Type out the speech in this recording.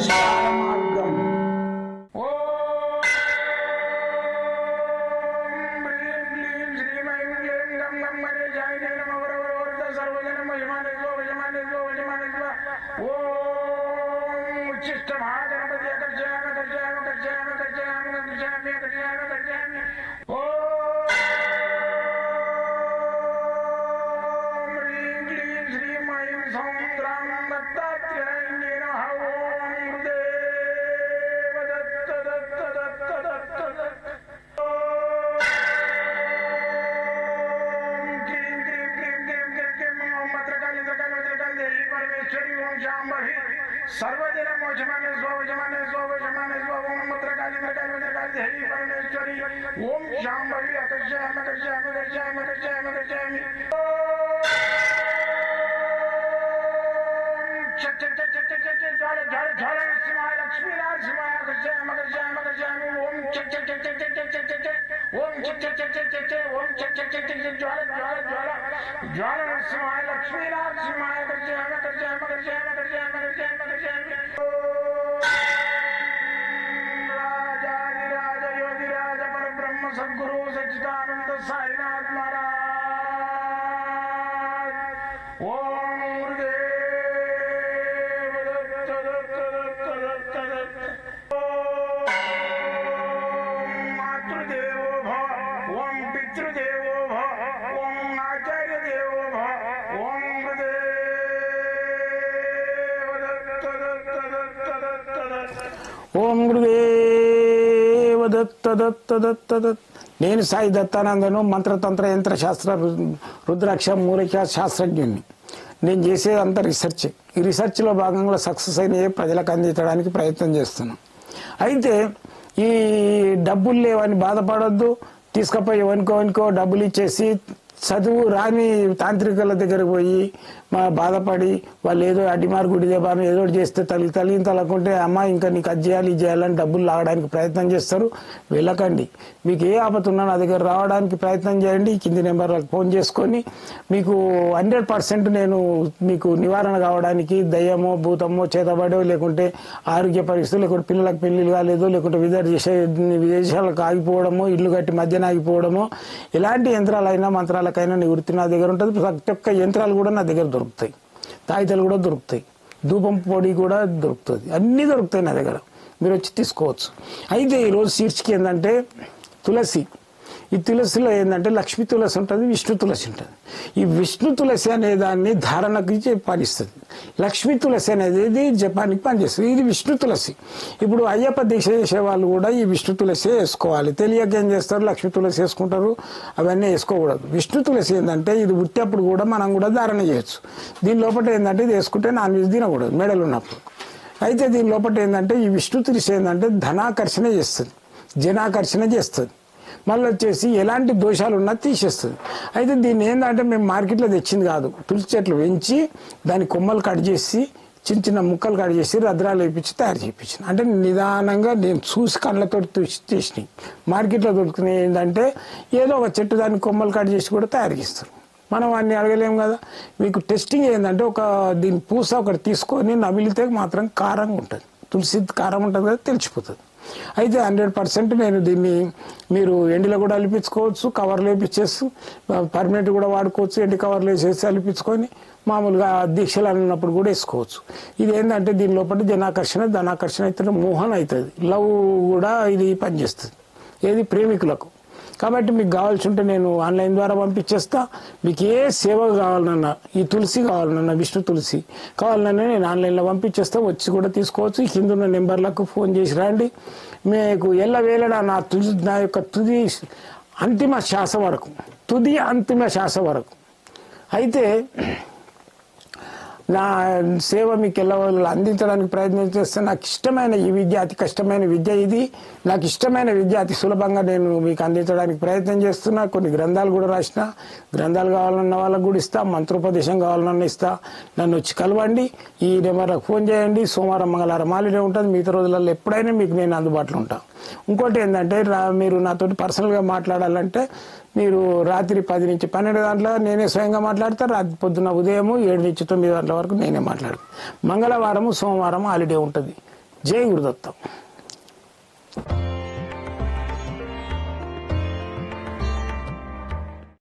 పరిష్కార మార్గం. सर्वजन मोचमाने स्वजमाने स्वजमाने स्वम मुद्रकाली मकाली मकाली देवी परमेश्वरी ओम शांभवी अकर्षयामि अकर्षयामि अकर्षयामि अकर्षयामि अकर्षयामि चक चक चक चक चक चक ज्वाल ज्वाल ज्वाल नरसिंहाय लक्ष्मी नरसिंहाय अकर्षयामि अकर्षयामि अकर्षयामि ओम चक चक चक चक चक चक चक चक ओम चक चक चक चक चक चक ओम चक चक चक चक ज्वाल ज्वाल ज्वाल ज्वाल नरसिंहाय लक्ष्मी नरसिंहाय अकर्षयामि अकर्षयामि अकर्षयामि अकर्षयामि अकर्षयामि अकर्षयामि राजाधिराज योगिराज परब्रह्म सद्गुरु सच्चिदानंद साईनाथ महाराज ओम गुरुदेव दत्त दत्त दत्त दत्त दत्त ओम मातृदेवो भव ओम पितृदेवो भव ओम आचार्य देवो भव ओम ఓం గురుదేవ దత్త దత్త దత్త దత్త. నేను సాయి దత్తానందను, మంత్రతంత్ర యంత్ర శాస్త్ర రుద్రాక్ష మూలిక శాస్త్రజ్ఞుడిని. నేను చేసేది అంతా రీసెర్చ్. ఈ రీసెర్చ్లో భాగంగా సక్సెస్ అయిన ప్రజలకు అందించడానికి ప్రయత్నం చేస్తున్నాం. అయితే ఈ డబ్బులు లేవని బాధపడొద్దు. తీసుకపోయి ఎవరికో డబ్బులు ఇచ్చేసి చదువు రాని తాంత్రికుల దగ్గరకు పోయి బాధపడి వాళ్ళు ఏదో అడ్డిమారు గుడిదేబాను ఏదో చేస్తే తలిగిన తలకుంటే అమ్మ ఇంకా నీకు అది చేయాలి ఇది చేయాలని డబ్బులు లాగడానికి ప్రయత్నం చేస్తారు. వెళ్ళకండి. మీకు ఏ ఆపద ఉన్నా నా దగ్గర రావడానికి ప్రయత్నం చేయండి. కింది నెంబర్లకు ఫోన్ చేసుకొని మీకు 100% నేను మీకు నివారణ కావడానికి దయ్యమో భూతమో చేతబడో లేకుంటే ఆరోగ్య పరిస్థితులు లేకుంటే పిల్లలకు పెళ్లిళ్ళు కాలేదో లేకుంటే విదేశాలకు ఆగిపోవడమో ఇల్లు కట్టి మధ్యన ఆగిపోవడమో ఎలాంటి యంత్రాలైనా మంత్రాలకైనా నివృత్తి నా దగ్గర ఉంటుంది. ప్రతి ఒక్క యంత్రాలు కూడా నా దగ్గర దొరుకుతాయి. తాయితలు కూడా దొరుకుతాయి. ధూపం పొడి కూడా దొరుకుతుంది. అన్నీ దొరుకుతాయి నా దగ్గర. మీరు వచ్చి తీసుకోవచ్చు. అయితే ఈరోజు శీర్షిక ఏంటంటే తులసి. ఈ తులసిలో ఏంటంటే లక్ష్మీ తులసి ఉంటుంది, విష్ణు తులసి ఉంటుంది. ఈ విష్ణు తులసి అనే దాన్ని ధారణకి పనిస్తుంది. లక్ష్మీ తులసి అనేది జపానికి పనిచేస్తుంది. ఇది విష్ణు తులసి. ఇప్పుడు అయ్యప్ప దీక్ష చేసే వాళ్ళు కూడా ఈ విష్ణు తులసి వేసుకోవాలి. తెలియక ఏం చేస్తారు, లక్ష్మీ తులసి వేసుకుంటారు. అవన్నీ వేసుకోకూడదు. విష్ణు తులసి ఏంటంటే ఇది ఉట్టేప్పుడు కూడా మనం కూడా ధారణ చేయొచ్చు. దీని లోపల ఏంటంటే ఇది వేసుకుంటే నాన్ వెజ్ తినకూడదు మెడలు ఉన్నప్పుడు. అయితే దీని లోపల ఏంటంటే ఈ విష్ణు తులసి ఏంటంటే ధనాకర్షణ చేస్తుంది, జనాకర్షణ చేస్తుంది. మళ్ళీ వచ్చేసి ఎలాంటి దోషాలు ఉన్నా తీసేస్తుంది. అయితే దీన్ని ఏంటంటే మేము మార్కెట్లో తెచ్చింది కాదు. తులసి చెట్లు పెంచి దాని కొమ్మలు కట్ చేసి చిన్న చిన్న ముక్కలు కట్ చేసి రద్రాలు వేయించి తయారు చేయించిన. అంటే నిదానంగా నేను చూసి కళ్ళతో తీసినాయి. మార్కెట్లో దొరుకుతున్నాయి ఏంటంటే ఏదో ఒక చెట్టు దాని కొమ్మలు కట్ చేసి కూడా తయారు చేస్తారు. మనం అన్ని అడగలేము కదా. మీకు టెస్టింగ్ ఏంటంటే దీని పూస ఒకటి తీసుకొని నమిలితే మాత్రం కారంగా ఉంటుంది. తులసి కారం ఉంటుంది కదా, తెలిసిపోతుంది. అయితే 100% నేను దీన్ని మీరు ఎండిలో కూడా అలిపించుకోవచ్చు, కవర్లు వేపించేసి పర్మనెంట్ కూడా వాడుకోవచ్చు. ఎండి కవర్లు వేసేసి అలిపించుకొని మామూలుగా దీక్షలు అన్నప్పుడు కూడా వేసుకోవచ్చు. ఇది ఏంటంటే దీని లోపల జనాకర్షణ ధనాకర్షణ అవుతుంది, మోహన్ అవుతుంది, లవ్ కూడా ఇది పనిచేస్తుంది. ఏది ప్రేమికులకు. కాబట్టి మీకు కావాల్సి ఉంటే నేను ఆన్లైన్ ద్వారా పంపించేస్తా. మీకు ఏ సేవ కావాలన్నా, ఈ తులసి కావాలన్నా, విష్ణు తులసి కావాలన్నా నేను ఆన్లైన్లో పంపించేస్తా. వచ్చి కూడా తీసుకోవచ్చు. కింద ఉన్న నెంబర్లకు ఫోన్ చేసి రండి. మీకు ఎల్లవేళ నా యొక్క అంతిమ శ్వాస వరకు అయితే నా సేవ మీకు ఎలా అందించడానికి ప్రయత్నం చేస్తే నాకు ఇష్టమైన ఈ విద్య అతి కష్టమైన విద్య. ఇది నాకు ఇష్టమైన విద్య అతి సులభంగా నేను మీకు అందించడానికి ప్రయత్నం చేస్తున్నా. కొన్ని గ్రంథాలు కూడా రాసిన. గ్రంథాలు కావాలన్న వాళ్ళకు కూడా ఇస్తా, మంత్రోపదేశం కావాలన్నా ఇస్తా. నన్ను వచ్చి కలవండి. ఈ నెంబర్లకు ఫోన్ చేయండి. సోమవారం మంగళవారం హాలిడే ఉంటుంది. మిగతా రోజులలో ఎప్పుడైనా మీకు నేను అందుబాటులో ఉంటాను. ఇంకోటి ఏంటంటే మీరు నాతోటి పర్సనల్గా మాట్లాడాలంటే మీరు రాత్రి 10 నుంచి 12 గంటల నేనే స్వయంగా మాట్లాడతాను. రాత్రి పొద్దున్న ఉదయం 7 నుంచి 9 గంటల వరకు నేనే మాట్లాడతాను. మంగళవారం సోమవారం హాలిడే ఉంటుంది. జై గురుదత్తం.